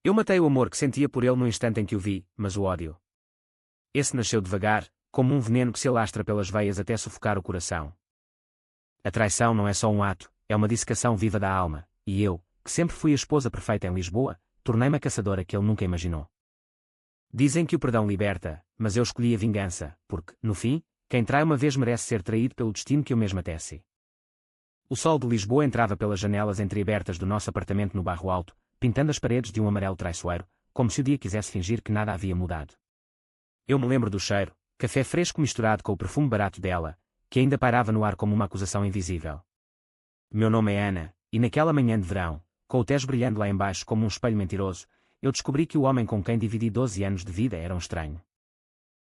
Eu matei o amor que sentia por ele no instante em que o vi, mas o ódio. Esse nasceu devagar, como um veneno que se alastra pelas veias até sufocar o coração. A traição não é só um ato, é uma dissecação viva da alma, e eu, que sempre fui a esposa perfeita em Lisboa, tornei-me a caçadora que ele nunca imaginou. Dizem que o perdão liberta, mas eu escolhi a vingança, porque, no fim, quem trai uma vez merece ser traído pelo destino que eu mesma tece. O sol de Lisboa entrava pelas janelas entreabertas do nosso apartamento no Bairro Alto, pintando as paredes de um amarelo traiçoeiro, como se o dia quisesse fingir que nada havia mudado. Eu me lembro do cheiro, café fresco misturado com o perfume barato dela, que ainda pairava no ar como uma acusação invisível. Meu nome é Ana, e naquela manhã de verão, com o Tejo brilhando lá embaixo como um espelho mentiroso, eu descobri que o homem com quem dividi 12 anos de vida era um estranho.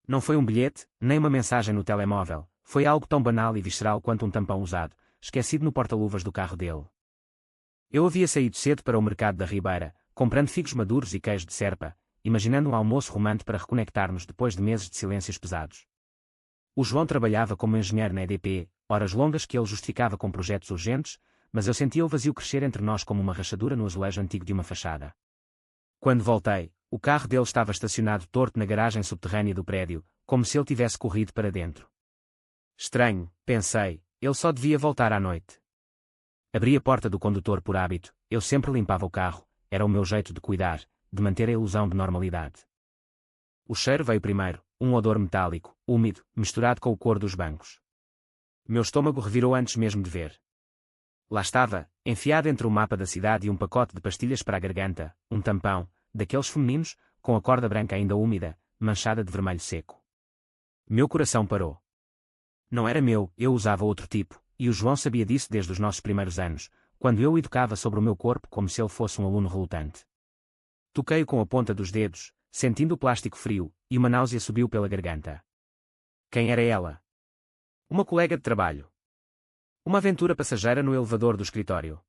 Não foi um bilhete, nem uma mensagem no telemóvel, foi algo tão banal e visceral quanto um tampão usado, esquecido no porta-luvas do carro dele. Eu havia saído cedo para o mercado da Ribeira, comprando figos maduros e queijo de serpa, imaginando um almoço romântico para reconectar-nos depois de meses de silêncios pesados. O João trabalhava como engenheiro na EDP, horas longas que ele justificava com projetos urgentes, mas eu sentia o vazio crescer entre nós como uma rachadura no azulejo antigo de uma fachada. Quando voltei, o carro dele estava estacionado torto na garagem subterrânea do prédio, como se ele tivesse corrido para dentro. Estranho, pensei, ele só devia voltar à noite. Abri a porta do condutor por hábito, eu sempre limpava o carro, era o meu jeito de cuidar, de manter a ilusão de normalidade. O cheiro veio primeiro, um odor metálico, úmido, misturado com o cor dos bancos. Meu estômago revirou antes mesmo de ver. Lá estava, enfiado entre o mapa da cidade e um pacote de pastilhas para a garganta, um tampão, daqueles femininos, com a corda branca ainda úmida, manchada de vermelho seco. Meu coração parou. Não era meu, eu usava outro tipo, e o João sabia disso desde os nossos primeiros anos, quando eu o educava sobre o meu corpo como se ele fosse um aluno relutante. Toquei-o com a ponta dos dedos, sentindo o plástico frio, e uma náusea subiu pela garganta. Quem era ela? Uma colega de trabalho. Uma aventura passageira no elevador do escritório.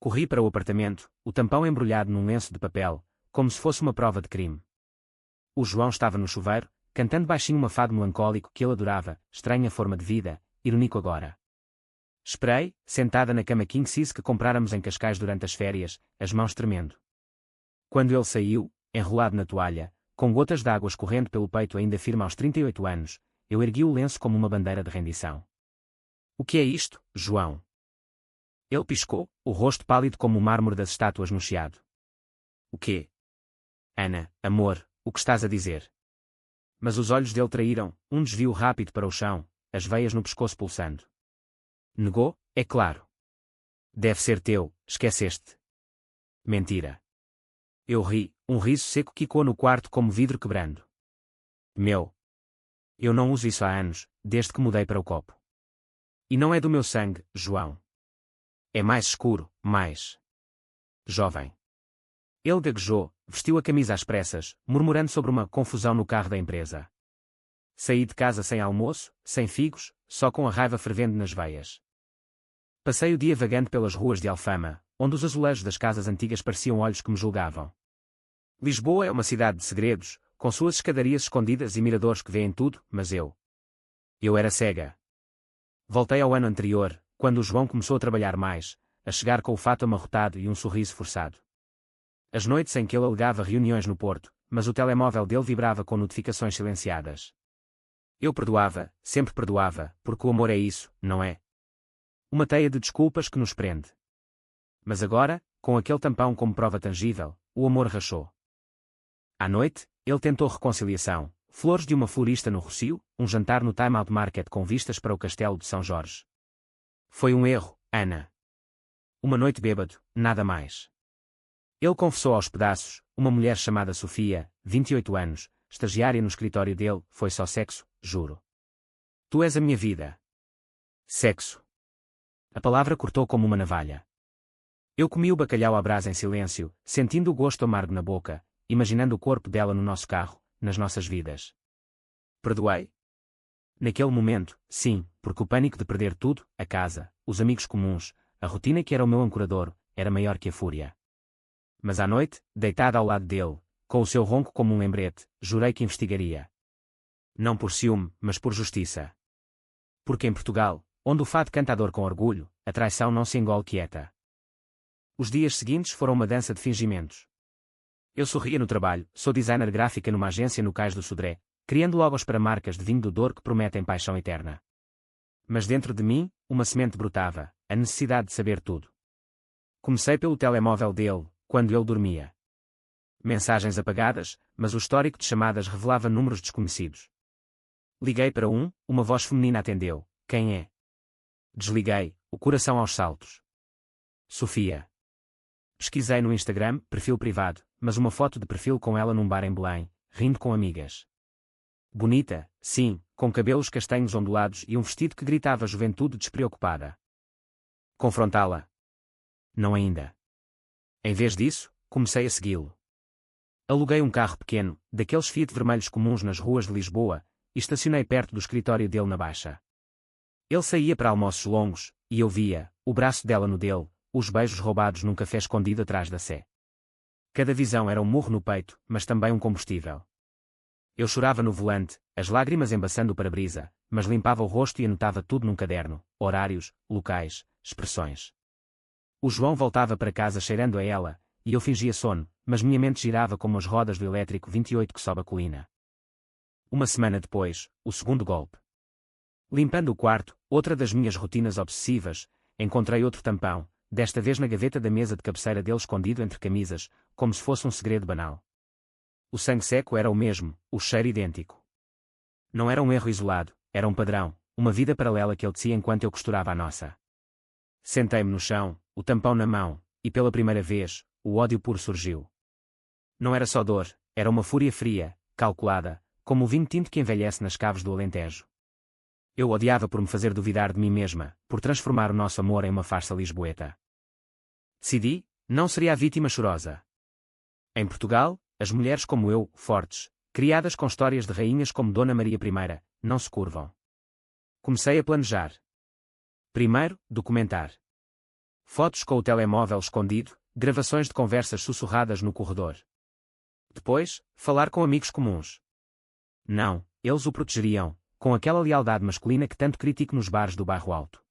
Corri para o apartamento, o tampão embrulhado num lenço de papel, como se fosse uma prova de crime. O João estava no chuveiro, cantando baixinho um fado melancólico que ele adorava, estranha forma de vida, irônico agora. Esperei, sentada na cama king size que compráramos em Cascais durante as férias, as mãos tremendo. Quando ele saiu, enrolado na toalha, com gotas de água escorrendo pelo peito ainda firme aos 38 anos, eu ergui o lenço como uma bandeira de rendição. O que é isto, João? Ele piscou, o rosto pálido como o mármore das estátuas no chiado. O quê? Ana, amor, o que estás a dizer? Mas os olhos dele traíram, um desvio rápido para o chão, as veias no pescoço pulsando. Negou, é claro. Deve ser teu, esqueceste. Mentira. Eu ri, um riso seco quicou no quarto como vidro quebrando. Meu. Eu não uso isso há anos, desde que mudei para o copo. E não é do meu sangue, João. É mais escuro, mais jovem. Ele gaguejou, vestiu a camisa às pressas, murmurando sobre uma confusão no carro da empresa. Saí de casa sem almoço, sem figos, só com a raiva fervendo nas veias. Passei o dia vagando pelas ruas de Alfama, onde os azulejos das casas antigas pareciam olhos que me julgavam. Lisboa é uma cidade de segredos, com suas escadarias escondidas e miradores que veem tudo, mas eu era cega. Voltei ao ano anterior, quando o João começou a trabalhar mais, a chegar com o fato amarrotado e um sorriso forçado. As noites em que ele alegava reuniões no Porto, mas o telemóvel dele vibrava com notificações silenciadas. Eu perdoava, sempre perdoava, porque o amor é isso, não é? Uma teia de desculpas que nos prende. Mas agora, com aquele tampão como prova tangível, o amor rachou. À noite, ele tentou reconciliação, flores de uma florista no Rossio, um jantar no Time Out Market com vistas para o castelo de São Jorge. Foi um erro, Ana. Uma noite bêbado, nada mais. Ele confessou aos pedaços, uma mulher chamada Sofia, 28 anos, estagiária no escritório dele, foi só sexo, juro. Tu és a minha vida. Sexo. A palavra cortou como uma navalha. Eu comi o bacalhau à brasa em silêncio, sentindo o gosto amargo na boca, imaginando o corpo dela no nosso carro, nas nossas vidas. Perdoei. Naquele momento, sim, porque o pânico de perder tudo, a casa, os amigos comuns, a rotina que era o meu ancorador, era maior que a fúria. Mas à noite, deitada ao lado dele, com o seu ronco como um lembrete, jurei que investigaria. Não por ciúme, mas por justiça. Porque em Portugal, onde o fado canta a dor com orgulho, a traição não se engole quieta. Os dias seguintes foram uma dança de fingimentos. Eu sorria no trabalho, sou designer gráfica numa agência no Cais do Sodré, criando logos para marcas de vinho do Douro que prometem paixão eterna. Mas dentro de mim, uma semente brotava, a necessidade de saber tudo. Comecei pelo telemóvel dele, quando ele dormia. Mensagens apagadas, mas o histórico de chamadas revelava números desconhecidos. Liguei para uma voz feminina atendeu. Quem é? Desliguei, o coração aos saltos. Sofia. Pesquisei no Instagram, perfil privado, mas uma foto de perfil com ela num bar em Belém, rindo com amigas. Bonita, sim, com cabelos castanhos ondulados e um vestido que gritava juventude despreocupada. Confrontá-la? Não ainda. Em vez disso, comecei a segui-lo. Aluguei um carro pequeno, daqueles Fiat vermelhos comuns nas ruas de Lisboa, e estacionei perto do escritório dele na Baixa. Ele saía para almoços longos, e eu via, o braço dela no dele, os beijos roubados num café escondido atrás da sé. Cada visão era um murro no peito, mas também um combustível. Eu chorava no volante, as lágrimas embaçando o para-brisa, mas limpava o rosto e anotava tudo num caderno, horários, locais, expressões. O João voltava para casa cheirando a ela, e eu fingia sono, mas minha mente girava como as rodas do elétrico 28 que sobe a colina. Uma semana depois, o segundo golpe. Limpando o quarto, outra das minhas rotinas obsessivas, encontrei outro tampão, desta vez na gaveta da mesa de cabeceira dele escondido entre camisas, como se fosse um segredo banal. O sangue seco era o mesmo, o cheiro idêntico. Não era um erro isolado, era um padrão, uma vida paralela que ele tecia enquanto eu costurava a nossa. Sentei-me no chão, o tampão na mão, e pela primeira vez, o ódio puro surgiu. Não era só dor, era uma fúria fria, calculada, como o vinho tinto que envelhece nas caves do Alentejo. Eu odiava por me fazer duvidar de mim mesma, por transformar o nosso amor em uma farsa lisboeta. Decidi, não seria a vítima chorosa. Em Portugal, as mulheres como eu, fortes, criadas com histórias de rainhas como Dona Maria I, não se curvam. Comecei a planejar. Primeiro, documentar. Fotos com o telemóvel escondido, gravações de conversas sussurradas no corredor. Depois, falar com amigos comuns. Não, eles o protegeriam, com aquela lealdade masculina que tanto critico nos bares do bairro Alto.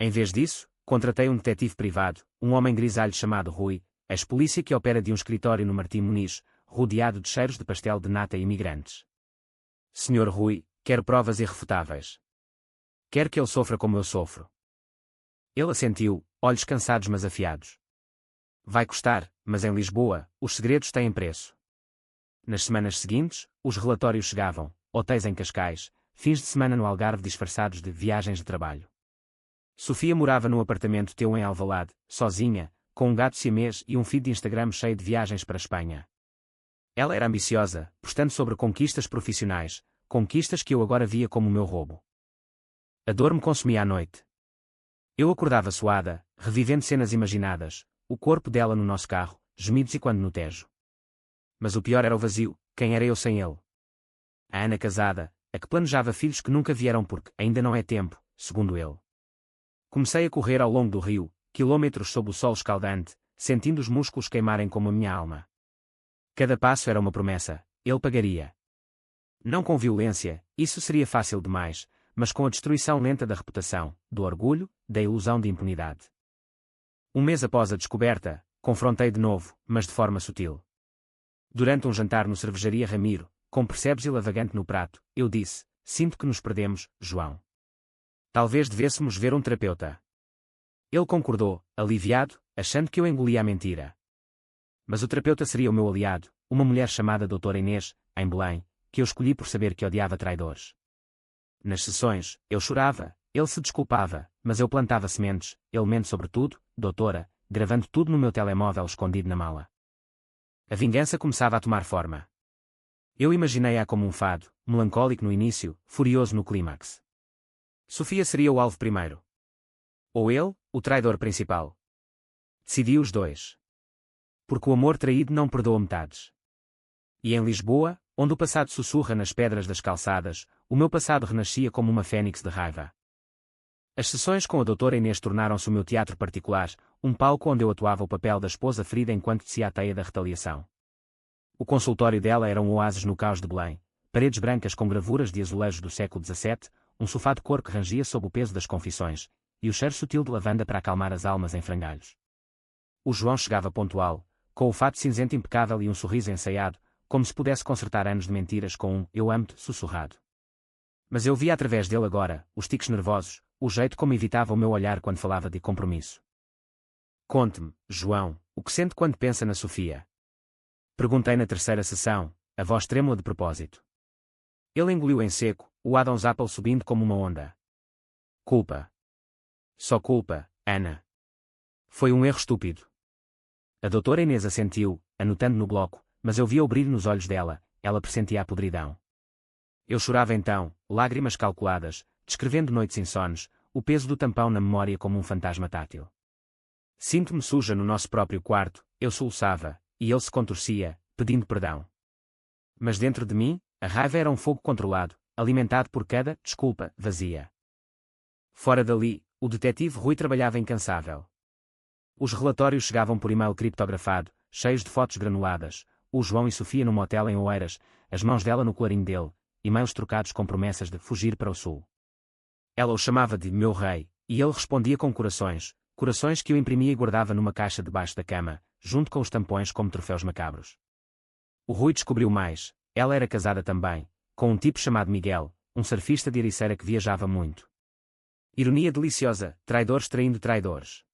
Em vez disso, contratei um detetive privado, um homem grisalho chamado Rui, ex-polícia que opera de um escritório no Martim Muniz, rodeado de cheiros de pastel de nata e imigrantes. Senhor Rui, quero provas irrefutáveis. Quero que ele sofra como eu sofro. Ele assentiu, olhos cansados mas afiados. Vai custar, mas em Lisboa, os segredos têm preço. Nas semanas seguintes, os relatórios chegavam, hotéis em Cascais, fins de semana no Algarve disfarçados de viagens de trabalho. Sofia morava num apartamento teu em Alvalade, sozinha, com um gato siamês e um feed de Instagram cheio de viagens para a Espanha. Ela era ambiciosa, postando sobre conquistas profissionais, conquistas que eu agora via como o meu roubo. A dor me consumia à noite. Eu acordava suada, revivendo cenas imaginadas, o corpo dela no nosso carro, gemidos e quando no Tejo. Mas o pior era o vazio, quem era eu sem ele? A Ana casada, a que planejava filhos que nunca vieram porque ainda não é tempo, segundo ele. Comecei a correr ao longo do rio, quilômetros sob o sol escaldante, sentindo os músculos queimarem como a minha alma. Cada passo era uma promessa, ele pagaria. Não com violência, isso seria fácil demais, mas com a destruição lenta da reputação, do orgulho, da ilusão de impunidade. Um mês após a descoberta, confrontei de novo, mas de forma sutil. Durante um jantar no Cervejaria Ramiro, com percebes lavagante no prato, eu disse, sinto que nos perdemos, João. Talvez devêssemos ver um terapeuta. Ele concordou, aliviado, achando que eu engolia a mentira. Mas o terapeuta seria o meu aliado, uma mulher chamada Doutora Inês, em Belém, que eu escolhi por saber que odiava traidores. Nas sessões, eu chorava, ele se desculpava, mas eu plantava sementes, ele mente sobre tudo, doutora, gravando tudo no meu telemóvel escondido na mala. A vingança começava a tomar forma. Eu imaginei-a como um fado, melancólico no início, furioso no clímax. Sofia seria o alvo primeiro. Ou ele, o traidor principal. Decidi os dois. Porque o amor traído não perdoa metades. E em Lisboa, onde o passado sussurra nas pedras das calçadas, o meu passado renascia como uma fênix de raiva. As sessões com a doutora Inês tornaram-se o meu teatro particular, um palco onde eu atuava o papel da esposa ferida enquanto tecia a teia da retaliação. O consultório dela era um oásis no caos de Belém, paredes brancas com gravuras de azulejos do século XVII, um sofá de couro que rangia sob o peso das confissões, e o cheiro sutil de lavanda para acalmar as almas em frangalhos. O João chegava pontual, com o fato cinzento impecável e um sorriso ensaiado, como se pudesse consertar anos de mentiras com um "eu amo-te" sussurrado. Mas eu via através dele agora, os tiques nervosos, o jeito como evitava o meu olhar quando falava de compromisso. Conte-me, João, o que sente quando pensa na Sofia? Perguntei na terceira sessão, a voz trêmula de propósito. Ele engoliu em seco, o Adam's Apple subindo como uma onda. Culpa. Só culpa, Ana. Foi um erro estúpido. A doutora Inês assentiu, anotando no bloco, mas eu via o brilho nos olhos dela, ela pressentia a podridão. Eu chorava então, lágrimas calculadas, descrevendo noites insones, o peso do tampão na memória como um fantasma tátil. Sinto-me suja no nosso próprio quarto, eu soluçava, e ele se contorcia, pedindo perdão. Mas dentro de mim, a raiva era um fogo controlado, alimentado por cada desculpa vazia. Fora dali, o detetive Rui trabalhava incansável. Os relatórios chegavam por e-mail criptografado, cheios de fotos granuladas, o João e Sofia no motel em Oeiras, as mãos dela no colarinho dele, e-mails trocados com promessas de fugir para o sul. Ela o chamava de meu rei, e ele respondia com corações, corações que eu imprimia e guardava numa caixa debaixo da cama, junto com os tampões como troféus macabros. O Rui descobriu mais, ela era casada também, com um tipo chamado Miguel, um surfista de Ericeira que viajava muito. Ironia deliciosa, traidores traindo traidores.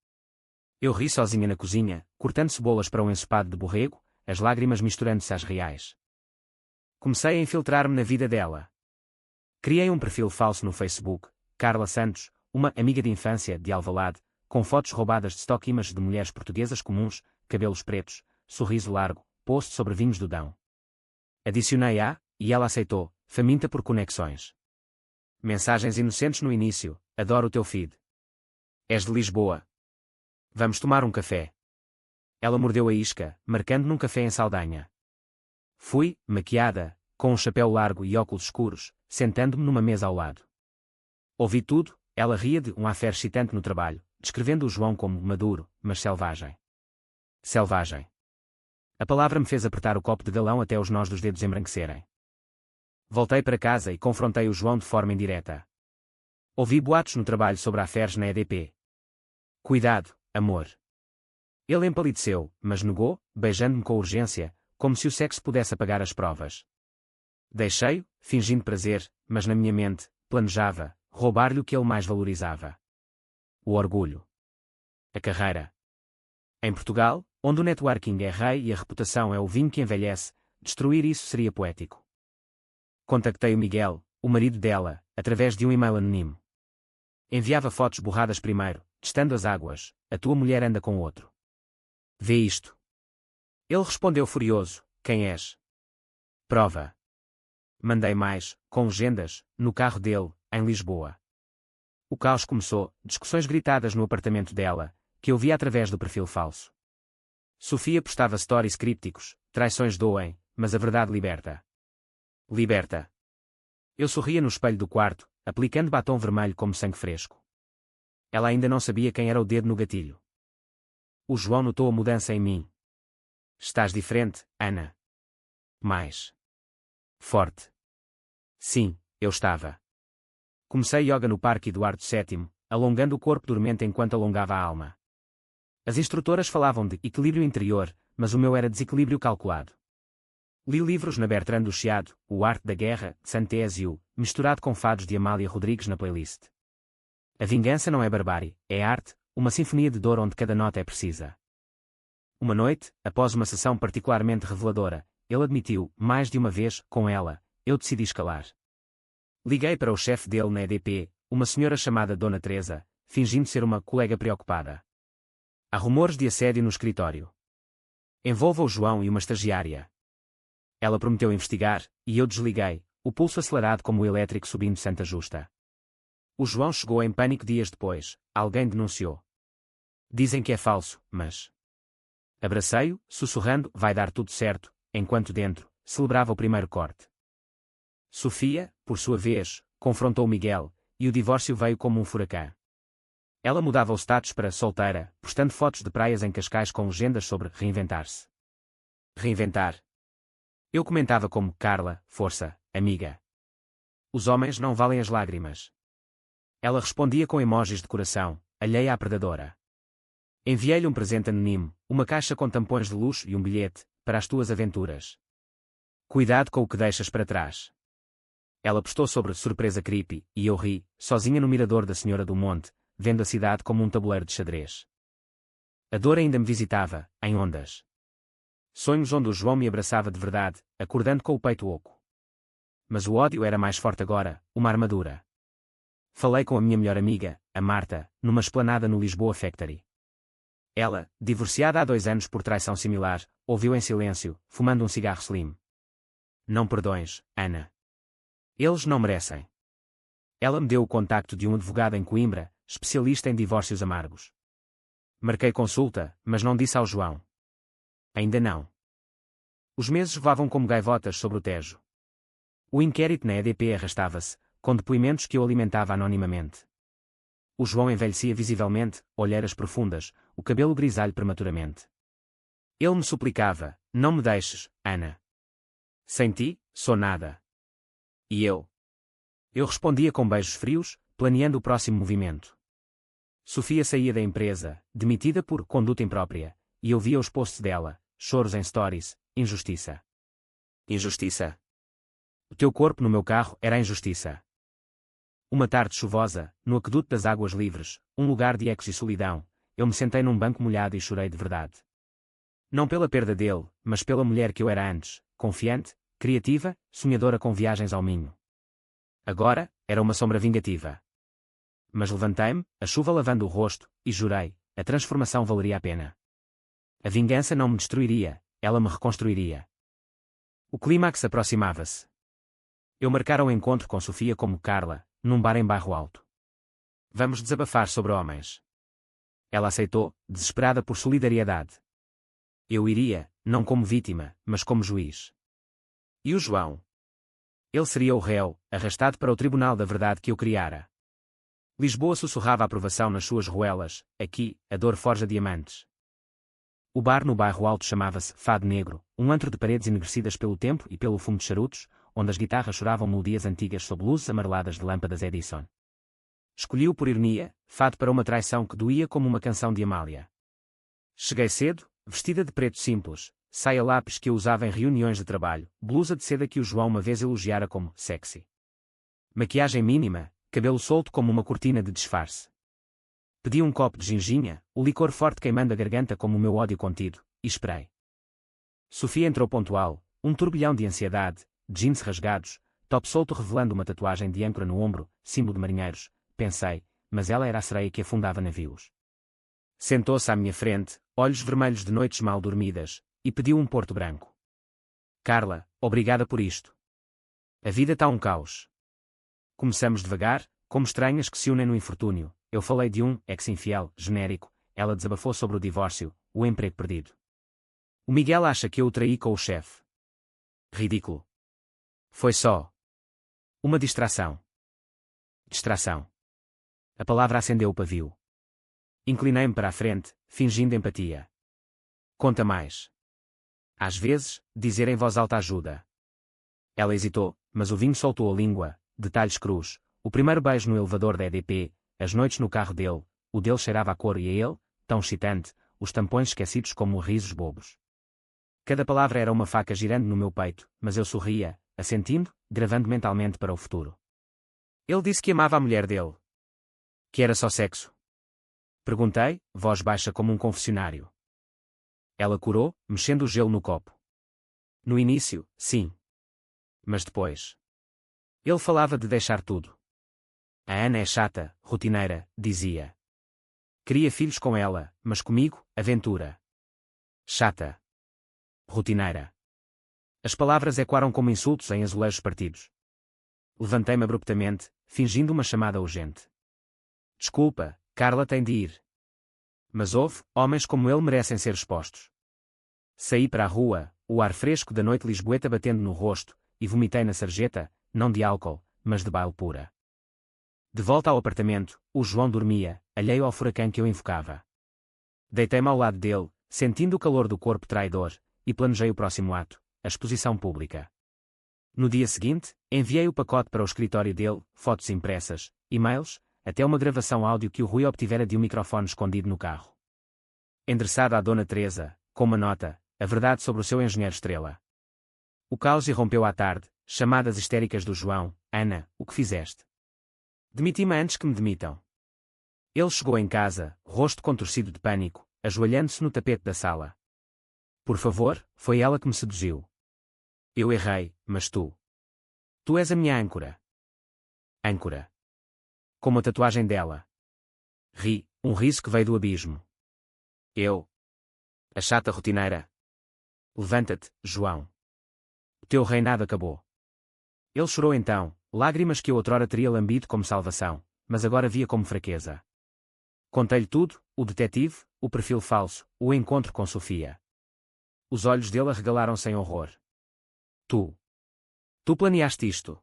Eu ri sozinha na cozinha, cortando cebolas para um ensopado de borrego, as lágrimas misturando-se às reais. Comecei a infiltrar-me na vida dela. Criei um perfil falso no Facebook, Carla Santos, uma amiga de infância de Alvalade, com fotos roubadas de stock images de mulheres portuguesas comuns, cabelos pretos, sorriso largo, post sobre vinhos do Dão. Adicionei-a, e ela aceitou, faminta por conexões. Mensagens inocentes no início, adoro o teu feed. És de Lisboa. Vamos tomar um café. Ela mordeu a isca, marcando num café em Saldanha. Fui, maquiada, com um chapéu largo e óculos escuros, sentando-me numa mesa ao lado. Ouvi tudo, ela ria de um affaire excitante no trabalho, descrevendo o João como maduro, mas selvagem. Selvagem. A palavra me fez apertar o copo de galão até os nós dos dedos embranquecerem. Voltei para casa e confrontei o João de forma indireta. Ouvi boatos no trabalho sobre affaires na EDP. Cuidado, amor. Ele empalideceu, mas negou, beijando-me com urgência, como se o sexo pudesse apagar as provas. Deixei-o, fingindo prazer, mas na minha mente, planejava, roubar-lhe o que ele mais valorizava. O orgulho. A carreira. Em Portugal, onde o networking é rei e a reputação é o vinho que envelhece, destruir isso seria poético. Contactei o Miguel, o marido dela, através de um e-mail anónimo. Enviava fotos borradas primeiro, testando as águas, a tua mulher anda com outro. Vê isto. Ele respondeu furioso, quem és? Prova. Mandei mais, com legendas, no carro dele, em Lisboa. O caos começou, discussões gritadas no apartamento dela, que eu via através do perfil falso. Sofia postava stories crípticos, traições doem, mas a verdade liberta. Liberta. Eu sorria no espelho do quarto, aplicando batom vermelho como sangue fresco. Ela ainda não sabia quem era o dedo no gatilho. O João notou a mudança em mim. Estás diferente, Ana. Mais forte. Sim, eu estava. Comecei yoga no Parque Eduardo VII, alongando o corpo dormente enquanto alongava a alma. As instrutoras falavam de equilíbrio interior, mas o meu era desequilíbrio calculado. Li livros na Bertrand do Chiado, O Arte da Guerra, de Saint-Exupéry, misturado com fados de Amália Rodrigues na playlist. A vingança não é barbárie, é arte, uma sinfonia de dor onde cada nota é precisa. Uma noite, após uma sessão particularmente reveladora, ele admitiu, mais de uma vez, com ela, eu decidi escalar. Liguei para o chefe dele na EDP, uma senhora chamada Dona Teresa, fingindo ser uma colega preocupada. Há rumores de assédio no escritório. Envolva o João e uma estagiária. Ela prometeu investigar, e eu desliguei, o pulso acelerado como o elétrico subindo Santa Justa. O João chegou em pânico dias depois, alguém denunciou. Dizem que é falso, mas... Abracei-o, sussurrando, vai dar tudo certo, enquanto dentro, celebrava o primeiro corte. Sofia, por sua vez, confrontou Miguel, e o divórcio veio como um furacão. Ela mudava o status para solteira, postando fotos de praias em Cascais com legendas sobre reinventar-se. Reinventar. Eu comentava como, Carla, força, amiga. Os homens não valem as lágrimas. Ela respondia com emojis de coração, alheia à predadora. Enviei-lhe um presente anónimo, uma caixa com tampões de luxo e um bilhete, para as tuas aventuras. Cuidado com o que deixas para trás. Ela postou sobre surpresa creepy, e eu ri, sozinha no mirador da Senhora do Monte, vendo a cidade como um tabuleiro de xadrez. A dor ainda me visitava, em ondas. Sonhos onde o João me abraçava de verdade, acordando com o peito oco. Mas o ódio era mais forte agora, uma armadura. Falei com a minha melhor amiga, a Marta, numa esplanada no Lisboa Factory. Ela, divorciada há 2 anos por traição similar, ouviu em silêncio, fumando um cigarro slim. Não perdões, Ana. Eles não merecem. Ela me deu o contacto de um advogado em Coimbra, especialista em divórcios amargos. Marquei consulta, mas não disse ao João. Ainda não. Os meses voavam como gaivotas sobre o Tejo. O inquérito na EDP arrastava-se, com depoimentos que eu alimentava anonimamente. O João envelhecia visivelmente, olheiras profundas, o cabelo grisalho prematuramente. Ele me suplicava, não me deixes, Ana. Sem ti, sou nada. E eu? Eu respondia com beijos frios, planeando o próximo movimento. Sofia saía da empresa, demitida por conduta imprópria, e eu via os posts dela, choros em stories, injustiça. Injustiça. O teu corpo no meu carro era a injustiça. Uma tarde chuvosa, no aqueduto das águas livres, um lugar de ecos e solidão, eu me sentei num banco molhado e chorei de verdade. Não pela perda dele, mas pela mulher que eu era antes, confiante, criativa, sonhadora com viagens ao Minho. Agora, era uma sombra vingativa. Mas levantei-me, a chuva lavando o rosto, e jurei, a transformação valeria a pena. A vingança não me destruiria, ela me reconstruiria. O clímax aproximava-se. Eu marcara um encontro com Sofia como Carla, num bar em Bairro Alto. Vamos desabafar sobre homens. Ela aceitou, desesperada por solidariedade. Eu iria, não como vítima, mas como juiz. E o João? Ele seria o réu, arrastado para o tribunal da verdade que eu criara. Lisboa sussurrava a aprovação nas suas ruelas, aqui, a dor forja diamantes. O bar no Bairro Alto chamava-se Fado Negro, um antro de paredes enegrecidas pelo tempo e pelo fumo de charutos, onde as guitarras choravam melodias antigas sob luzes amareladas de lâmpadas Edison. Escolhi-o por ironia, fado para uma traição que doía como uma canção de Amália. Cheguei cedo, vestida de preto simples, saia lápis que eu usava em reuniões de trabalho, blusa de seda que o João uma vez elogiara como sexy. Maquiagem mínima, cabelo solto como uma cortina de disfarce. Pedi um copo de ginginha, o licor forte queimando a garganta como o meu ódio contido, e esperei. Sofia entrou pontual, um turbilhão de ansiedade, jeans rasgados, top solto revelando uma tatuagem de âncora no ombro, símbolo de marinheiros, pensei, mas ela era a sereia que afundava navios. Sentou-se à minha frente, olhos vermelhos de noites mal dormidas, e pediu um porto branco. Carla, obrigada por isto. A vida está um caos. Começamos devagar, como estranhas que se unem no infortúnio. Eu falei de um ex-infiel, genérico, ela desabafou sobre o divórcio, o emprego perdido. O Miguel acha que eu o traí com o chefe. Ridículo. Foi só uma distração. Distração. A palavra acendeu o pavio. Inclinei-me para a frente, fingindo empatia. Conta mais. Às vezes, dizer em voz alta ajuda. Ela hesitou, mas o vinho soltou a língua, detalhes crus, o primeiro beijo no elevador da EDP, as noites no carro dele, o dele cheirava a couro e a ele, tão excitante, os tampões esquecidos como risos bobos. Cada palavra era uma faca girando no meu peito, mas eu sorria, assentindo, gravando mentalmente para o futuro. Ele disse que amava a mulher dele. Que era só sexo. Perguntei, voz baixa como um confessionário. Ela corou, mexendo o gelo no copo. No início, sim. Mas depois. Ele falava de deixar tudo. A Ana é chata, rotineira, dizia. Queria filhos com ela, mas comigo, aventura. Chata. Rotineira. As palavras ecoaram como insultos em azulejos partidos. Levantei-me abruptamente, fingindo uma chamada urgente. Desculpa, Carla tem de ir. Mas houve, homens como ele merecem ser expostos. Saí para a rua, o ar fresco da noite lisboeta batendo no rosto, e vomitei na sarjeta, não de álcool, mas de bile pura. De volta ao apartamento, o João dormia, alheio ao furacão que eu invocava. Deitei-me ao lado dele, sentindo o calor do corpo traidor, e planejei o próximo ato, a exposição pública. No dia seguinte, enviei o pacote para o escritório dele, fotos impressas, e-mails, até uma gravação áudio que o Rui obtivera de um microfone escondido no carro. endereçado à Dona Teresa, com uma nota, a verdade sobre o seu engenheiro estrela. O caos irrompeu à tarde, chamadas histéricas do João. Ana, o que fizeste? Demiti-me antes que me demitam. Ele chegou em casa, rosto contorcido de pânico, ajoelhando-se no tapete da sala. Por favor, foi ela que me seduziu. Eu errei, mas tu. Tu és a minha âncora. Âncora. Como a tatuagem dela. Ri, um riso que veio do abismo. Eu. A chata rotineira. Levanta-te, João. O teu reinado acabou. Ele chorou então, lágrimas que eu outrora teria lambido como salvação, mas agora via como fraqueza. Contei-lhe tudo, o detetive, o perfil falso, o encontro com Sofia. Os olhos dele arregalaram-se em horror. Tu. Tu planeaste isto.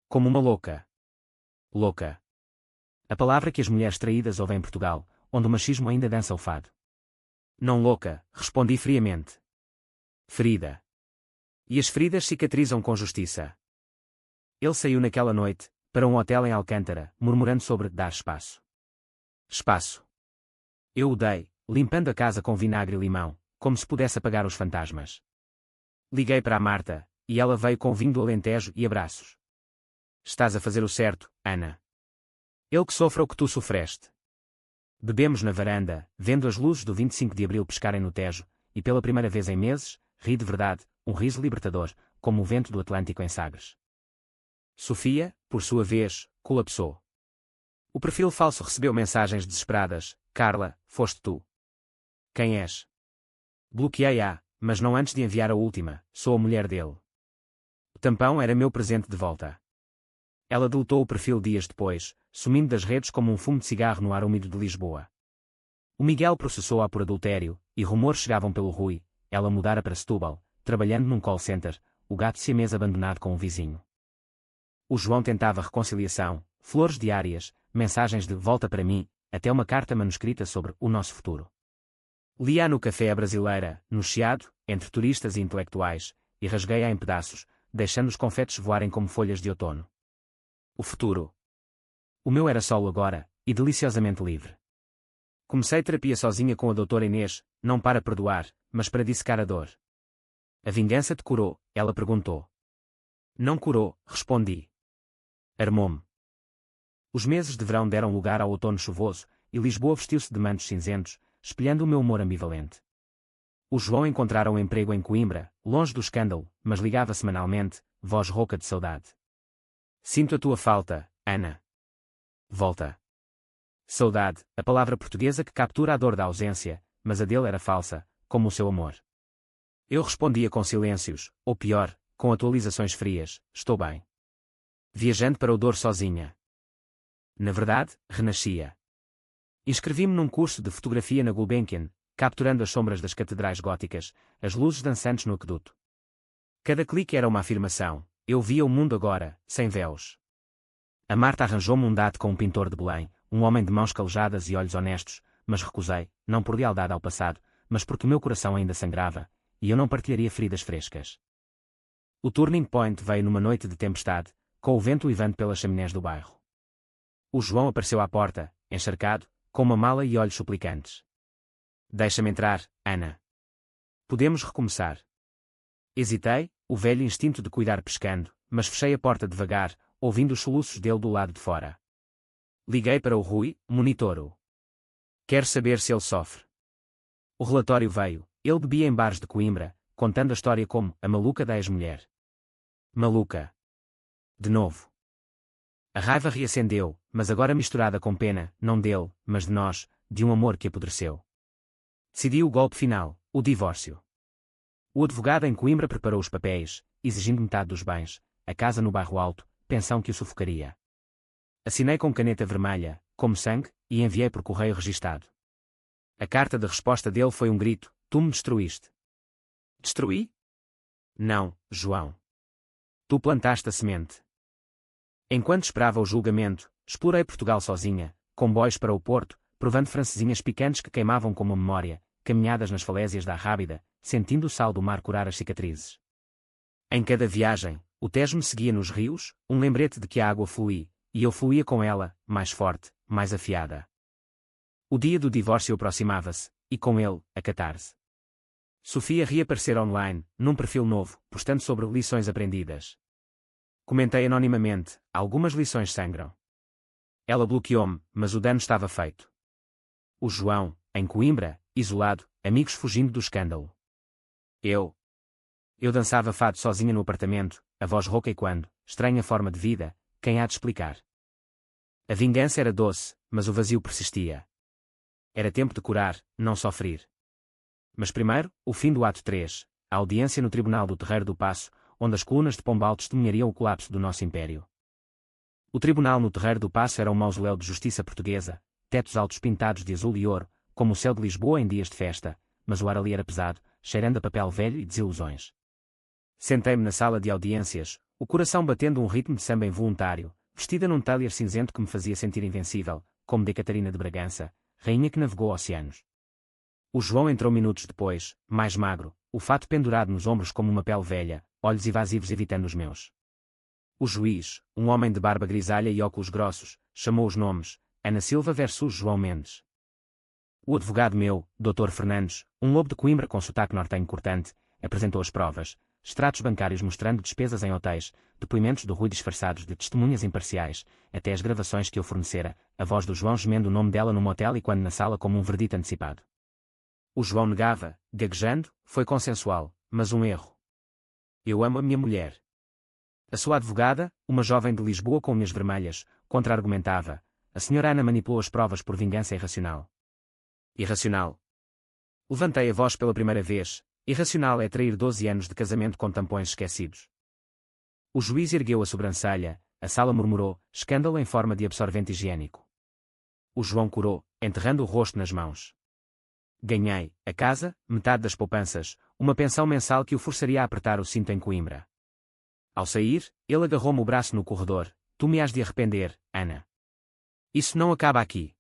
Como uma louca. Louca. A palavra que as mulheres traídas ouvem em Portugal, onde o machismo ainda dança o fado. Não louca, respondi friamente. Ferida. E as feridas cicatrizam com justiça. Ele saiu naquela noite, para um hotel em Alcântara, murmurando sobre dar espaço. Espaço. Eu o dei, limpando a casa com vinagre e limão, como se pudesse apagar os fantasmas. Liguei para a Marta, e ela veio com vinho do Alentejo e abraços. Estás a fazer o certo, Ana. Ele que sofra o que tu sofreste. Bebemos na varanda, vendo as luzes do 25 de Abril pescarem no Tejo, e pela primeira vez em meses, ri de verdade, um riso libertador, como o vento do Atlântico em Sagres. Sofia, por sua vez, colapsou. O perfil falso recebeu mensagens desesperadas. Carla, foste tu. Quem és? Bloqueei-a, mas não antes de enviar a última, sou a mulher dele. O tampão era meu presente de volta. Ela deletou o perfil dias depois, sumindo das redes como um fumo de cigarro no ar úmido de Lisboa. O Miguel processou-a por adultério, e rumores chegavam pelo Rui, ela mudara para Setúbal, trabalhando num call center, o gato siamês abandonado com um vizinho. O João tentava reconciliação, flores diárias, mensagens de volta para mim, até uma carta manuscrita sobre o nosso futuro. Lia no café à brasileira, no Chiado, entre turistas e intelectuais, e rasguei-a em pedaços, deixando os confetes voarem como folhas de outono. O futuro. O meu era solo agora, e deliciosamente livre. Comecei terapia sozinha com a doutora Inês, não para perdoar, mas para dissecar a dor. A vingança te curou? Ela perguntou. Não curou, respondi. Armou-me. Os meses de verão deram lugar ao outono chuvoso, e Lisboa vestiu-se de mantos cinzentos, espelhando o meu humor ambivalente. O João encontrara um emprego em Coimbra, longe do escândalo, mas ligava semanalmente, voz rouca de saudade. Sinto a tua falta, Ana. Volta. Saudade, a palavra portuguesa que captura a dor da ausência, mas a dele era falsa, como o seu amor. Eu respondia com silêncios, ou pior, com atualizações frias, estou bem. Viajando para o Douro sozinha. Na verdade, renascia. Inscrevi-me num curso de fotografia na Gulbenkian, capturando as sombras das catedrais góticas, as luzes dançantes no aqueduto. Cada clique era uma afirmação, eu via o mundo agora, sem véus. A Marta arranjou-me um date com um pintor de Belém, um homem de mãos calejadas e olhos honestos, mas recusei, não por lealdade ao passado, mas porque o meu coração ainda sangrava, e eu não partilharia feridas frescas. O turning point veio numa noite de tempestade, com o vento uivando pelas chaminés do bairro. O João apareceu à porta, encharcado, com uma mala e olhos suplicantes. Deixa-me entrar, Ana. Podemos recomeçar. Hesitei, o velho instinto de cuidar pescando, mas fechei a porta devagar, ouvindo os soluços dele do lado de fora. Liguei para o Rui, monitoro. Quero saber se ele sofre. O relatório veio, ele bebia em bares de Coimbra, contando a história como a maluca da ex-mulher. Maluca. De novo. A raiva reacendeu, mas agora misturada com pena, não dele, mas de nós, de um amor que apodreceu. Decidi o golpe final, o divórcio. O advogado em Coimbra preparou os papéis, exigindo metade dos bens, a casa no Bairro Alto, pensão que o sufocaria. Assinei com caneta vermelha, como sangue, e enviei por correio registado. A carta de resposta dele foi um grito, tu me destruíste. Destruí? Não, João. Tu plantaste a semente. Enquanto esperava o julgamento, explorei Portugal sozinha, comboios para o Porto, provando francesinhas picantes que queimavam como a memória, caminhadas nas falésias da Arrábida, sentindo o sal do mar curar as cicatrizes. Em cada viagem, o Tejo me seguia nos rios, um lembrete de que a água flui, e eu fluía com ela, mais forte, mais afiada. O dia do divórcio aproximava-se, e com ele, a catarse. Sofia reaparecer online, num perfil novo, postando sobre lições aprendidas. Comentei anonimamente, algumas lições sangram. Ela bloqueou-me, mas o dano estava feito. O João, em Coimbra, isolado, amigos fugindo do escândalo. Eu dançava fado sozinha no apartamento, a voz rouca e quando, estranha forma de vida, quem há de explicar? A vingança era doce, mas o vazio persistia. Era tempo de curar, não sofrer. Mas primeiro, o fim do ato 3, a audiência no Tribunal do Terreiro do Paço, onde as colunas de Pombal testemunhariam o colapso do nosso império. O tribunal no Terreiro do Paço era um mausoléu de justiça portuguesa, tetos altos pintados de azul e ouro, como o céu de Lisboa em dias de festa, mas o ar ali era pesado, cheirando a papel velho e desilusões. Sentei-me na sala de audiências, o coração batendo um ritmo de samba involuntário, vestida num tailler cinzento que me fazia sentir invencível, como de Catarina de Bragança, rainha que navegou oceanos. O João entrou minutos depois, mais magro, o fato pendurado nos ombros como uma pele velha, olhos evasivos evitando os meus. O juiz, um homem de barba grisalha e óculos grossos, chamou os nomes, Ana Silva versus João Mendes. O advogado meu, Dr. Fernandes, um lobo de Coimbra com sotaque nortenho cortante, apresentou as provas, extratos bancários mostrando despesas em hotéis, depoimentos do Rui disfarçados de testemunhas imparciais, até as gravações que eu fornecera, a voz do João gemendo o nome dela no motel e quando na sala como um verdito antecipado. O João negava, gaguejando, foi consensual, mas um erro. Eu amo a minha mulher. A sua advogada, uma jovem de Lisboa com unhas vermelhas, contra-argumentava. A senhora Ana manipulou as provas por vingança irracional. Irracional. Levantei a voz pela primeira vez. Irracional é trair 12 anos de casamento com tampões esquecidos. O juiz ergueu a sobrancelha, a sala murmurou, escândalo em forma de absorvente higiênico. O João corou, enterrando o rosto nas mãos. Ganhei, a casa, metade das poupanças, uma pensão mensal que o forçaria a apertar o cinto em Coimbra. Ao sair, ele agarrou-me o braço no corredor. Tu me hás de arrepender, Ana. Isso não acaba aqui.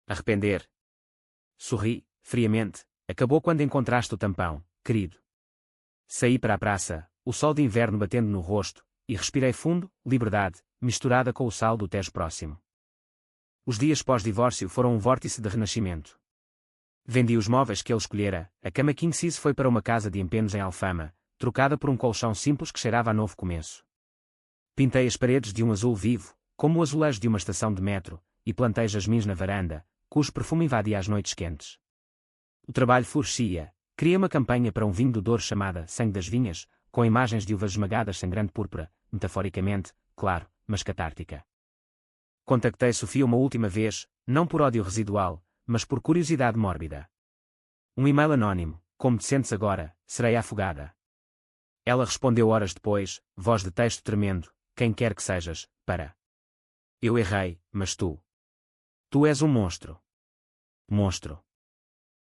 Arrepender? Sorri, friamente. Acabou quando encontraste o tampão, querido. Saí para a praça, o sol de inverno batendo no rosto, e respirei fundo, liberdade, misturada com o sal do Tejo próximo. Os dias pós-divórcio foram um vórtice de renascimento. Vendi os móveis que ele escolhera, a cama king size foi para uma casa de empenos em Alfama, trocada por um colchão simples que cheirava a novo começo. Pintei as paredes de um azul vivo, como o azulejo de uma estação de metro, e plantei jasmins na varanda, cujo perfume invadia as noites quentes. O trabalho florescia, criei uma campanha para um vinho do Douro chamada Sangue das Vinhas, com imagens de uvas esmagadas sangrando púrpura, metaforicamente, claro, mas catártica. Contactei Sofia uma última vez, não por ódio residual, mas por curiosidade mórbida. Um e-mail anónimo, como te sentes agora, serei afogada. Ela respondeu horas depois, voz de texto tremendo, quem quer que sejas, para. Eu errei, mas tu. Tu és um monstro. Monstro.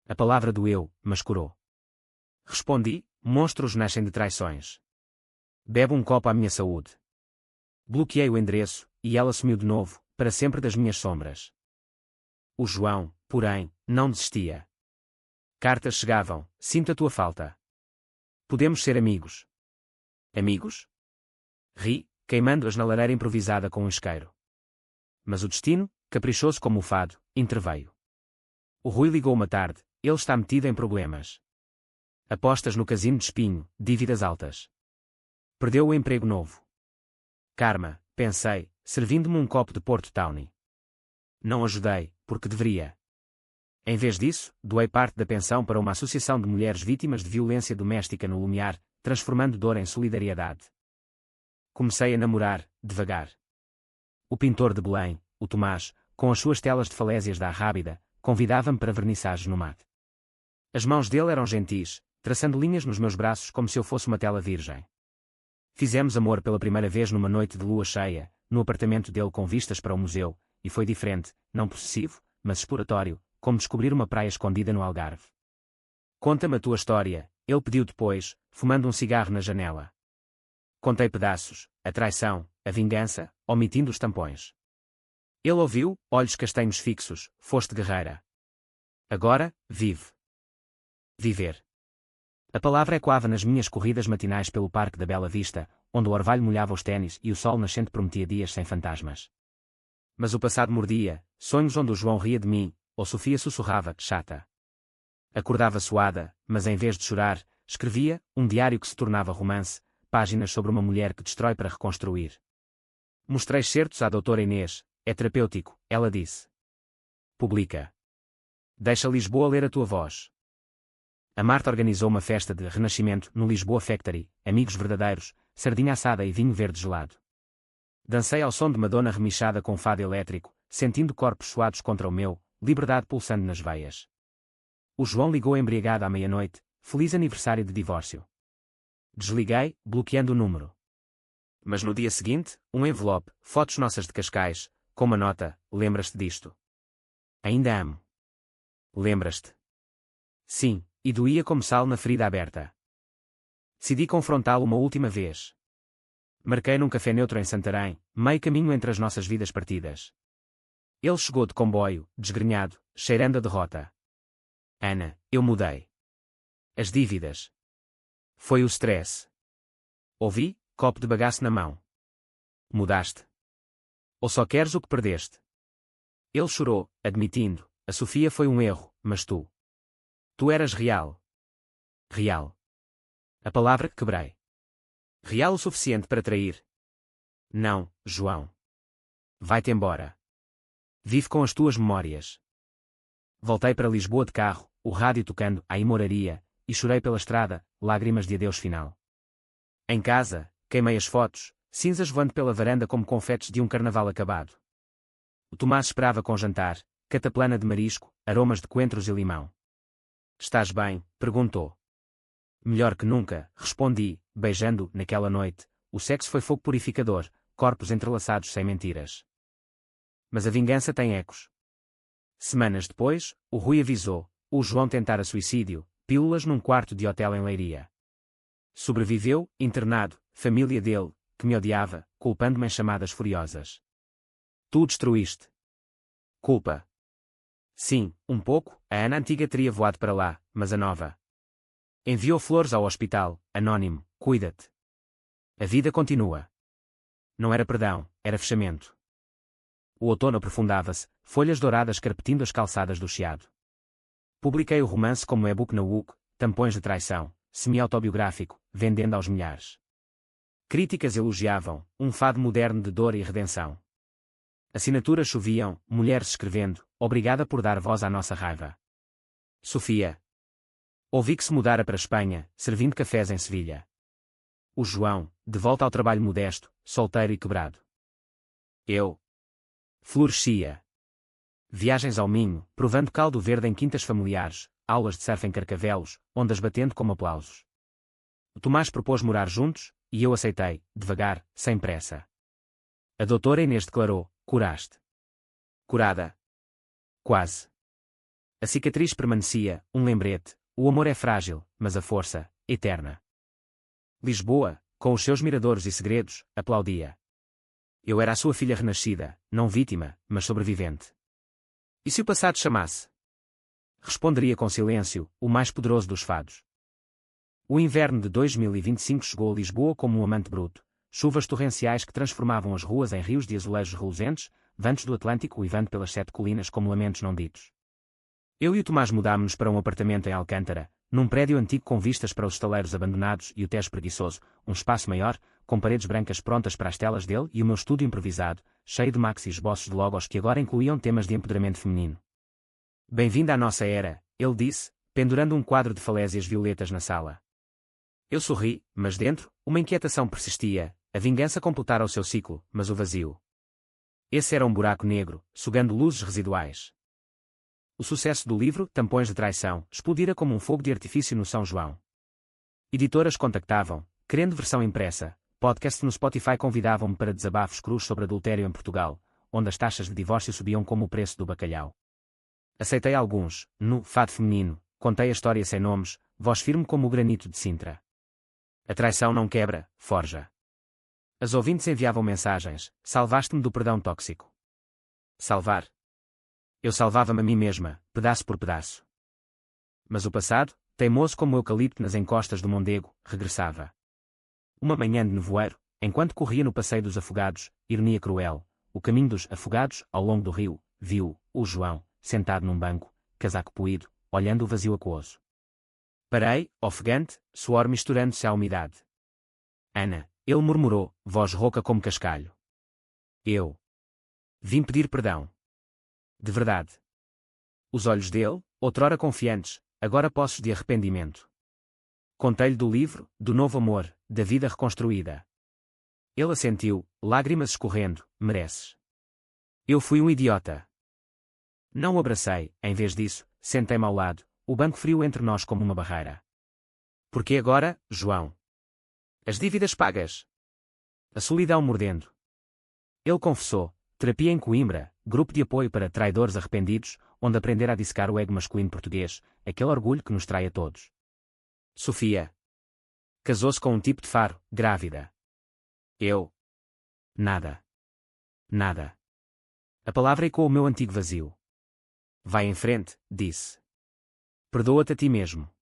A palavra doeu, mas curou. Respondi, monstros nascem de traições. Bebo um copo à minha saúde. Bloqueei o endereço, e ela sumiu de novo, para sempre das minhas sombras. O João, porém, não desistia. Cartas chegavam, sinto a tua falta. Podemos ser amigos. Amigos? Ri, queimando-as na lareira improvisada com um isqueiro. Mas o destino, caprichoso como o fado, interveio. O Rui ligou uma tarde, ele está metido em problemas. Apostas no casino de Espinho, dívidas altas. Perdeu o emprego novo. Karma, pensei, servindo-me um copo de Porto Tawny. Não ajudei, porque deveria. Em vez disso, doei parte da pensão para uma associação de mulheres vítimas de violência doméstica no Lumiar, transformando dor em solidariedade. Comecei a namorar, devagar. O pintor de Belém, o Tomás, com as suas telas de falésias da Arrábida, convidava-me para vernissagens no mate. As mãos dele eram gentis, traçando linhas nos meus braços como se eu fosse uma tela virgem. Fizemos amor pela primeira vez numa noite de lua cheia, no apartamento dele com vistas para o museu, e foi diferente, não possessivo, mas exploratório, como descobrir uma praia escondida no Algarve. Conta-me a tua história, ele pediu depois, fumando um cigarro na janela. Contei pedaços, a traição, a vingança, omitindo os tampões. Ele ouviu, olhos castanhos fixos, foste guerreira. Agora, vive. Viver. A palavra ecoava nas minhas corridas matinais pelo Parque da Bela Vista, onde o orvalho molhava os ténis e o sol nascente prometia dias sem fantasmas. Mas o passado mordia, sonhos onde o João ria de mim, ou Sofia sussurrava, chata. Acordava suada, mas em vez de chorar, escrevia um diário que se tornava romance, páginas sobre uma mulher que destrói para reconstruir. Mostrei excertos à doutora Inês, é terapêutico, ela disse. Publica. Deixa Lisboa ler a tua voz. A Marta organizou uma festa de renascimento no Lisboa Factory, amigos verdadeiros, sardinha assada e vinho verde gelado. Dancei ao som de Madonna remichada com fado elétrico, sentindo corpos suados contra o meu, liberdade pulsando nas veias. O João ligou embriagado à meia-noite, feliz aniversário de divórcio. Desliguei, bloqueando o número. Mas no dia seguinte, um envelope, fotos nossas de Cascais, com uma nota, lembras-te disto? Ainda amo. Lembras-te? Sim, e doía como sal na ferida aberta. Decidi confrontá-lo uma última vez. Marquei num café neutro em Santarém, meio caminho entre as nossas vidas partidas. Ele chegou de comboio, desgrenhado, cheirando a derrota. Ana, eu mudei. As dívidas. Foi o stress. Ouvi, copo de bagaço na mão. Mudaste. Ou só queres o que perdeste? Ele chorou, admitindo, a Sofia foi um erro, mas tu. Tu eras real. Real. A palavra que quebrei. Real o suficiente para trair? Não, João. Vai-te embora. Vive com as tuas memórias. Voltei para Lisboa de carro, o rádio tocando à imoraria, e chorei pela estrada, lágrimas de adeus final. Em casa, queimei as fotos, cinzas voando pela varanda como confetes de um carnaval acabado. O Tomás esperava com jantar, cataplana de marisco, aromas de coentros e limão. Estás bem? Perguntou. Melhor que nunca, respondi, beijando, naquela noite, o sexo foi fogo purificador, corpos entrelaçados sem mentiras. Mas a vingança tem ecos. Semanas depois, o Rui avisou, o João tentara suicídio, pílulas num quarto de hotel em Leiria. Sobreviveu, internado, família dele, que me odiava, culpando-me em chamadas furiosas. Tu destruíste. Culpa. Sim, um pouco, a Ana antiga teria voado para lá, mas a nova. Enviou flores ao hospital, anónimo, cuida-te. A vida continua. Não era perdão, era fechamento. O outono aprofundava-se, folhas douradas carpetindo as calçadas do Chiado. Publiquei o romance como e-book na UC, tampões de traição, semi-autobiográfico, vendendo aos milhares. Críticas elogiavam, um fado moderno de dor e redenção. Assinaturas choviam, mulheres escrevendo, obrigada por dar voz à nossa raiva. Sofia. Ouvi que se mudara para a Espanha, servindo cafés em Sevilha. O João, de volta ao trabalho modesto, solteiro e quebrado. Eu. Florescia. Viagens ao Minho, provando caldo verde em quintas familiares, aulas de surf em Carcavelos, ondas batendo como aplausos. O Tomás propôs morar juntos, e eu aceitei, devagar, sem pressa. A doutora Inês declarou, curaste. Curada. Quase. A cicatriz permanecia, um lembrete, o amor é frágil, mas a força, eterna. Lisboa, com os seus miradouros e segredos, aplaudia. Eu era a sua filha renascida, não vítima, mas sobrevivente. E se o passado chamasse? Responderia com silêncio, o mais poderoso dos fados. O inverno de 2025 chegou a Lisboa como um amante bruto, chuvas torrenciais que transformavam as ruas em rios de azulejos reluzentes, ventos do Atlântico uivando pelas 7 colinas como lamentos não ditos. Eu e o Tomás mudámos-nos para um apartamento em Alcântara, num prédio antigo com vistas para os estaleiros abandonados e o Tejo preguiçoso, um espaço maior, com paredes brancas prontas para as telas dele e o meu estúdio improvisado, cheio de maxi esboços de logos que agora incluíam temas de empoderamento feminino. Bem-vindo à nossa era, ele disse, pendurando um quadro de falésias violetas na sala. Eu sorri, mas dentro, uma inquietação persistia, a vingança completara o seu ciclo, mas o vazio. Esse era um buraco negro, sugando luzes residuais. O sucesso do livro, Tampões de Traição, explodira como um fogo de artifício no São João. Editoras contactavam, querendo versão impressa, podcasts no Spotify convidavam-me para desabafos crus sobre adultério em Portugal, onde as taxas de divórcio subiam como o preço do bacalhau. Aceitei alguns, no Fado Feminino, contei a história sem nomes, voz firme como o granito de Sintra. A traição não quebra, forja. As ouvintes enviavam mensagens, salvaste-me do perdão tóxico. Salvar. Eu salvava-me a mim mesma, pedaço por pedaço. Mas o passado, teimoso como o eucalipto nas encostas do Mondego, regressava. Uma manhã de nevoeiro, enquanto corria no passeio dos afogados, ironia cruel, o caminho dos afogados, ao longo do rio, viu o João, sentado num banco, casaco poído, olhando o vazio aquoso. Parei, ofegante, suor misturando-se à umidade. Ana, ele murmurou, voz rouca como cascalho. Eu vim pedir perdão. De verdade. Os olhos dele, outrora confiantes, agora possos de arrependimento. Contei-lhe do livro, do novo amor, da vida reconstruída. Ele assentiu, lágrimas escorrendo, mereces. Eu fui um idiota. Não o abracei, em vez disso, sentei-me ao lado, o banco frio entre nós como uma barreira. Por que agora, João? As dívidas pagas. A solidão mordendo. Ele confessou, terapia em Coimbra, grupo de apoio para traidores arrependidos, onde aprender a dissecar o ego masculino português, aquele orgulho que nos trai a todos. Sofia casou-se com um tipo de Faro, grávida. Eu. Nada. Nada. A palavra ecoou o meu antigo vazio. Vai em frente, disse. Perdoa-te a ti mesmo.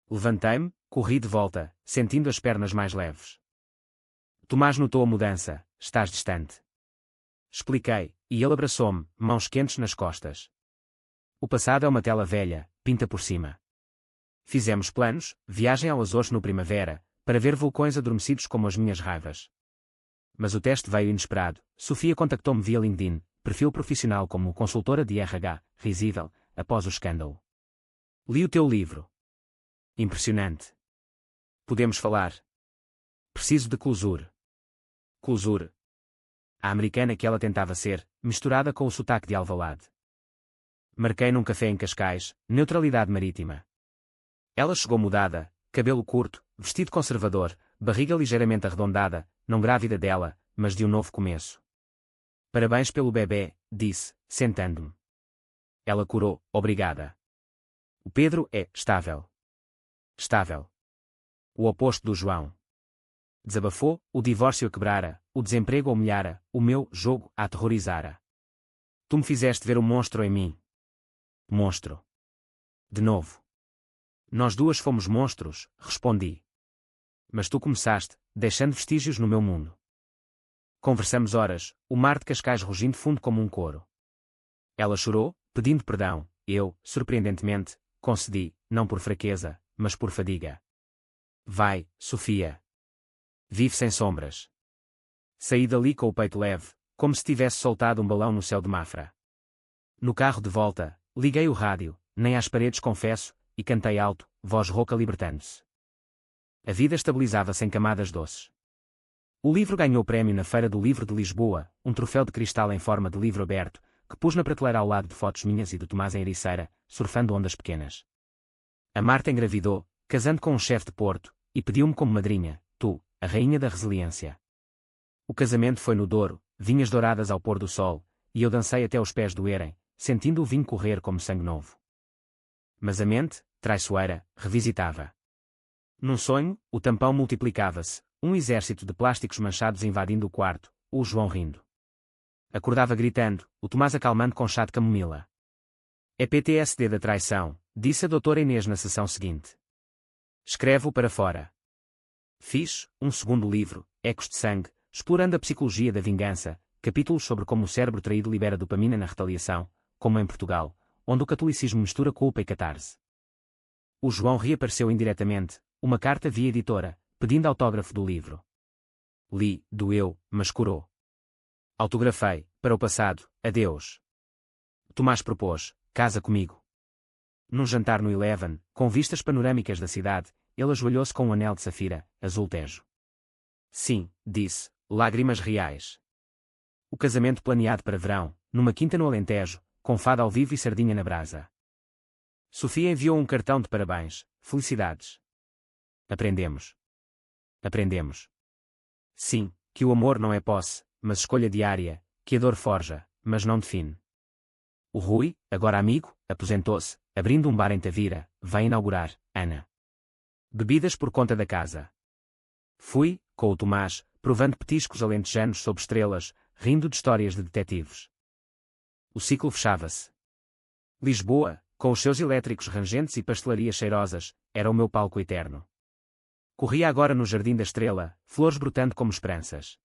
Levantei-me, corri de volta, sentindo as pernas mais leves. Tomás notou a mudança, estás distante. Expliquei, e ele abraçou-me, mãos quentes nas costas. O passado é uma tela velha, pinta por cima. Fizemos planos, viagem ao Açores no primavera, para ver vulcões adormecidos como as minhas raivas. Mas o teste veio inesperado. Sofia contactou-me via LinkedIn, perfil profissional como consultora de RH, risível, após o escândalo. Li o teu livro. Impressionante. Podemos falar. Preciso de closure. Closure. A americana que ela tentava ser, misturada com o sotaque de Alvalade. Marquei num café em Cascais, neutralidade marítima. Ela chegou mudada, cabelo curto, vestido conservador, barriga ligeiramente arredondada, não grávida dela, mas de um novo começo. Parabéns pelo bebê, disse, sentando-me. Ela curou, obrigada. O Pedro é estável. Estável. O oposto do João. Desabafou, o divórcio a quebrara, o desemprego a humilhara, o meu jogo a aterrorizara. Tu me fizeste ver o monstro em mim. Monstro. De novo. Nós duas fomos monstros, respondi. Mas tu começaste, deixando vestígios no meu mundo. Conversamos horas, o mar de Cascais rugindo fundo como um coro. Ela chorou, pedindo perdão, eu, surpreendentemente, concedi, não por fraqueza, mas por fadiga. Vai, Sofia. Vive sem sombras. Saí dali com o peito leve, como se tivesse soltado um balão no céu de Mafra. No carro de volta, liguei o rádio, nem às paredes confesso, e cantei alto, voz rouca libertando-se. A vida estabilizava-se em camadas doces. O livro ganhou prémio na Feira do Livro de Lisboa, um troféu de cristal em forma de livro aberto, que pus na prateleira ao lado de fotos minhas e do Tomás em Ericeira, surfando ondas pequenas. A Marta engravidou, casando com um chefe de Porto, e pediu-me como madrinha, tu, a rainha da resiliência. O casamento foi no Douro, vinhas douradas ao pôr do sol, e eu dancei até os pés doerem, sentindo o vinho correr como sangue novo. Mas a mente, traiçoeira, revisitava. Num sonho, o tampão multiplicava-se, um exército de plásticos manchados invadindo o quarto, o João rindo. Acordava gritando, o Tomás acalmando com chá de camomila. É PTSD da traição, disse a doutora Inês na sessão seguinte. Escreve-o para fora. Fiz, um segundo livro, Ecos de Sangue, explorando a psicologia da vingança, capítulos sobre como o cérebro traído libera dopamina na retaliação, como em Portugal, onde o catolicismo mistura culpa e catarse. O João reapareceu indiretamente, uma carta via editora, pedindo autógrafo do livro. Li, doeu, mas curou. Autografei, para o passado, adeus. Tomás propôs, casa comigo. Num jantar no Eleven, com vistas panorâmicas da cidade, ele ajoelhou-se com um anel de safira, azul tejo. Sim, disse, lágrimas reais. O casamento planeado para verão, numa quinta no Alentejo, com fado ao vivo e sardinha na brasa. Sofia enviou um cartão de parabéns, felicidades. Aprendemos. Aprendemos. Sim, que o amor não é posse, mas escolha diária, que a dor forja, mas não define. O Rui, agora amigo, aposentou-se, abrindo um bar em Tavira, vai inaugurar, Ana. Bebidas por conta da casa. Fui, com o Tomás, provando petiscos alentejanos sob estrelas, rindo de histórias de detetives. O ciclo fechava-se. Lisboa, com os seus elétricos rangentes e pastelarias cheirosas, era o meu palco eterno. Corria agora no Jardim da Estrela, flores brotando como esperanças.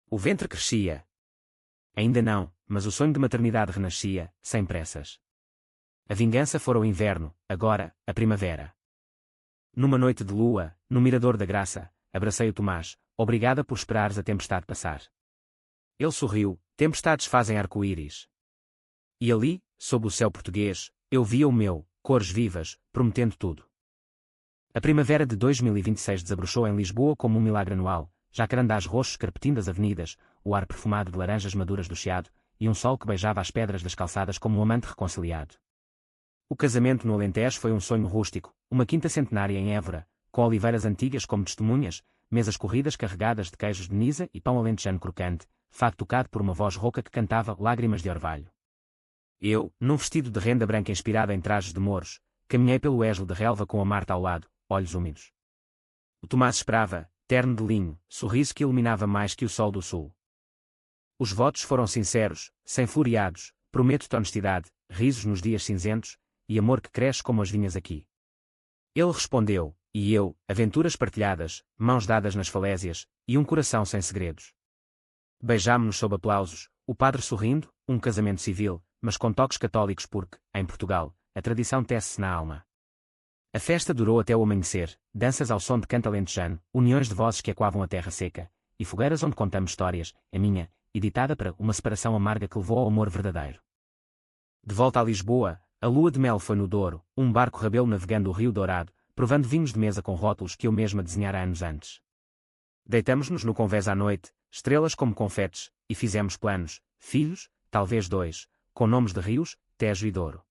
O ventre crescia. Ainda não, mas o sonho de maternidade renascia, sem pressas. A vingança fora o inverno, agora, a primavera. Numa noite de lua, no Mirador da Graça, abracei o Tomás, obrigada por esperares a tempestade passar. Ele sorriu, tempestades fazem arco-íris. E ali, sob o céu português, eu via o meu, cores vivas, prometendo tudo. A primavera de 2026 desabrochou em Lisboa como um milagre anual, jacarandás roxos carpetindo as avenidas, o ar perfumado de laranjas maduras do Chiado, e um sol que beijava as pedras das calçadas como um amante reconciliado. O casamento no Alentejo foi um sonho rústico, uma quinta centenária em Évora, com oliveiras antigas como testemunhas, mesas corridas carregadas de queijos de Nisa e pão alentejano crocante, fado tocado por uma voz rouca que cantava lágrimas de orvalho. Eu, num vestido de renda branca inspirada em trajes de mouros, caminhei pelo eslo de relva com a Marta ao lado, olhos úmidos. O Tomás esperava, terno de linho, sorriso que iluminava mais que o sol do sul. Os votos foram sinceros, sem floreados, prometo-te honestidade, risos nos dias cinzentos, e amor que cresce como as vinhas aqui. Ele respondeu, e eu, aventuras partilhadas, mãos dadas nas falésias, e um coração sem segredos. Beijámo-nos sob aplausos, o padre sorrindo, um casamento civil, mas com toques católicos porque, em Portugal, a tradição tece-se na alma. A festa durou até o amanhecer, danças ao som de canto alentejano, uniões de vozes que ecoavam a terra seca, e fogueiras onde contamos histórias, a minha, editada para uma separação amarga que levou ao amor verdadeiro. De volta a Lisboa, a lua de mel foi no Douro, um barco rabelo navegando o Rio Dourado, provando vinhos de mesa com rótulos que eu mesma desenhara anos antes. Deitamos-nos no convés à noite, estrelas como confetes, e fizemos planos, filhos, talvez 2, com nomes de rios, Tejo e Douro.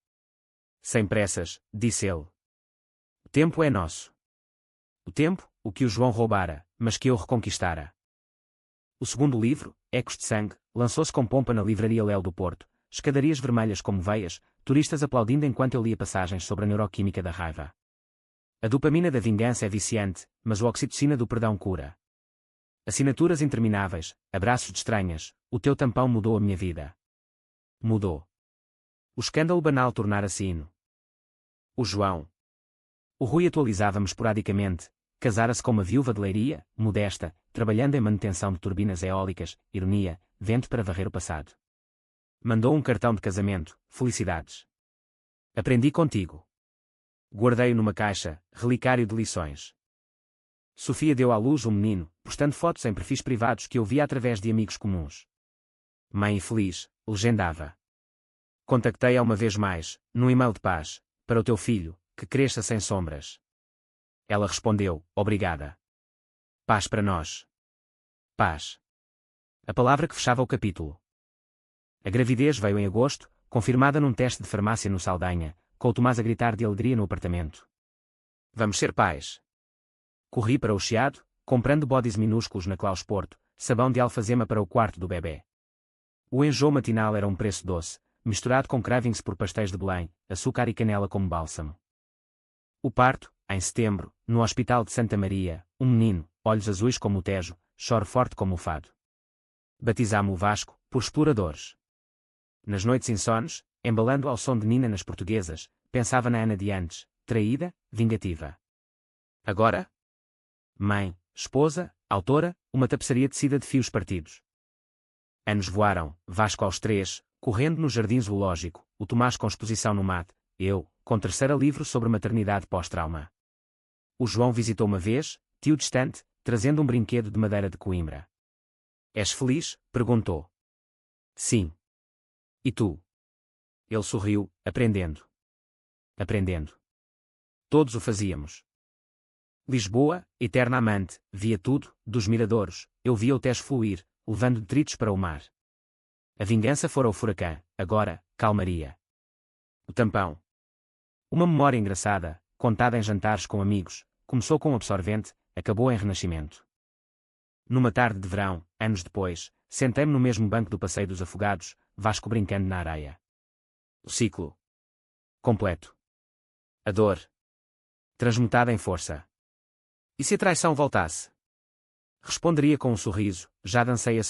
Sem pressas, disse ele. O tempo é nosso. O tempo, o que o João roubara, mas que eu reconquistara. O segundo livro, Ecos de Sangue, lançou-se com pompa na livraria Léo do Porto, escadarias vermelhas como veias, turistas aplaudindo enquanto eu lia passagens sobre a neuroquímica da raiva. A dopamina da vingança é viciante, mas a oxitocina do perdão cura. Assinaturas intermináveis, abraços de estranhas, o teu tampão mudou a minha vida. Mudou. O escândalo banal tornara-se hino. O João. O Rui atualizava-me esporadicamente, casara-se com uma viúva de Leiria, modesta, trabalhando em manutenção de turbinas eólicas, ironia, vento para varrer o passado. Mandou um cartão de casamento, felicidades. Aprendi contigo. Guardei-o numa caixa, relicário de lições. Sofia deu à luz um menino, postando fotos em perfis privados que eu via através de amigos comuns. Mãe feliz, legendava. Contactei-a uma vez mais, num e-mail de paz, para o teu filho, que cresça sem sombras. Ela respondeu, obrigada. Paz para nós. Paz. A palavra que fechava o capítulo. A gravidez veio em agosto, confirmada num teste de farmácia no Saldanha, com o Tomás a gritar de alegria no apartamento. Vamos ser pais. Corri para o Chiado, comprando bodies minúsculos na Claus Porto, sabão de alfazema para o quarto do bebê. O enjoo matinal era um preço doce, misturado com cravings por pastéis de Belém, açúcar e canela como bálsamo. O parto, em setembro, no Hospital de Santa Maria, um menino, olhos azuis como o Tejo, choro forte como o fado. Batizámo o Vasco, por exploradores. Nas noites insones, embalando ao som de Nina nas portuguesas, pensava na Ana de antes, traída, vingativa. Agora? Mãe, esposa, autora, uma tapeçaria tecida de fios partidos. Anos voaram, Vasco aos 3, correndo no jardim zoológico, o Tomás com exposição no mate, eu, com terceiro livro sobre maternidade pós-trauma. O João visitou uma vez, tio distante, trazendo um brinquedo de madeira de Coimbra. És feliz? Perguntou. Sim. E tu? Ele sorriu, aprendendo. Aprendendo. Todos o fazíamos. Lisboa, eterna amante, via tudo, dos miradores, eu via o Tejo fluir, levando detritos para o mar. A vingança fora o furacão, agora, calmaria. O tampão. Uma memória engraçada, contada em jantares com amigos, começou com um absorvente, acabou em renascimento. Numa tarde de verão, anos depois, sentei-me no mesmo banco do Passeio dos Afogados, Vasco brincando na areia. O ciclo. Completo. A dor. Transmutada em força. E se a traição voltasse? Responderia com um sorriso, já dancei a